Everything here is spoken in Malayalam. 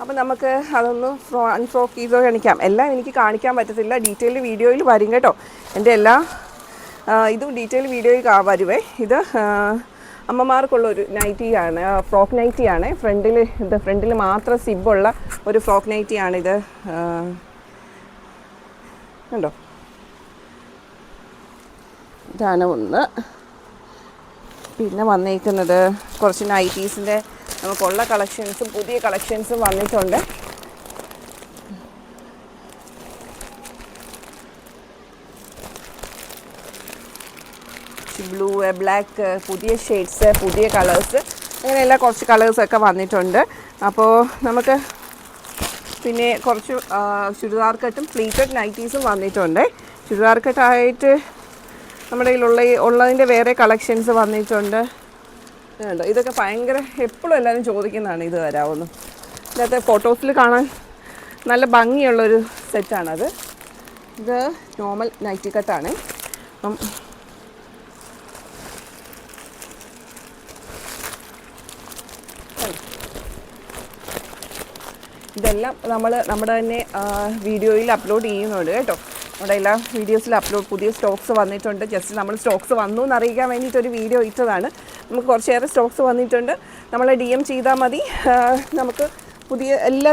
അപ്പോൾ നമുക്ക് അതൊന്ന് അൺഫ്രോക്ക് ചെയ്ത് കാണിക്കാം. എല്ലാം എനിക്ക് കാണിക്കാൻ പറ്റത്തില്ല, ഡീറ്റെയിൽഡ് വീഡിയോയിൽ വരും കേട്ടോ. എൻ്റെ എല്ലാ ഇതും ഡീറ്റെയിൽ വീഡിയോയിൽ വരുവേ. ഇത് അമ്മമാർക്കുള്ളൊരു നൈറ്റിയാണ്, ഫ്രോക്ക് നൈറ്റിയാണ്. ഫ്രണ്ടിൽ മാത്രം സിബുള്ള ഒരു ഫ്രോക്ക് നൈറ്റിയാണിത്. കണ്ടോ, ഇതാണ് ഒന്ന്. പിന്നെ വന്നേക്കുന്നത് കുറച്ച് നൈറ്റീസിൻ്റെ നമുക്കുള്ള കളക്ഷൻസും പുതിയ കളക്ഷൻസും വന്നിട്ടുണ്ട്. ബ്ലൂ, ബ്ലാക്ക്, പുതിയ ഷെയ്ഡ്സ്, പുതിയ കളേഴ്സ്, അങ്ങനെയുള്ള കുറച്ച് കളേഴ്സൊക്കെ വന്നിട്ടുണ്ട്. അപ്പോൾ നമുക്ക് പിന്നെ കുറച്ച് ചുരിദാർ കട്ടും പ്ലീറ്റഡ് നൈറ്റീസും വന്നിട്ടുണ്ട്. ചുരിദാർ കട്ടായിട്ട് നമ്മുടെ ഉള്ളതിൻ്റെ വേറെ കളക്ഷൻസ് വന്നിട്ടുണ്ട്. ഇതൊക്കെ ഭയങ്കര എപ്പോഴും എല്ലാവരും ചോദിക്കുന്നതാണ് ഇത് തരാമെന്ന്. ഇതിനകത്ത് ഫോട്ടോസിൽ കാണാൻ നല്ല ഭംഗിയുള്ളൊരു സെറ്റാണത്. ഇത് നോർമൽ നൈറ്റി കട്ടാണ്. അപ്പം ഇതെല്ലാം നമ്മുടെ തന്നെ വീഡിയോയിൽ അപ്ലോഡ് ചെയ്യുന്നുണ്ട് കേട്ടോ. നമ്മുടെ എല്ലാ വീഡിയോസിൽ പുതിയ സ്റ്റോക്സ് വന്നിട്ടുണ്ട്. ജസ്റ്റ് നമ്മൾ സ്റ്റോക്സ് വന്നു എന്നറിയിക്കാൻ വേണ്ടിയിട്ടൊരു വീഡിയോ ഇട്ടതാണ്. നമുക്ക് കുറച്ചേറെ സ്റ്റോക്സ് വന്നിട്ടുണ്ട്. നമ്മളെ DM ചെയ്താൽ മതി. നമുക്ക് പുതിയ എല്ലാ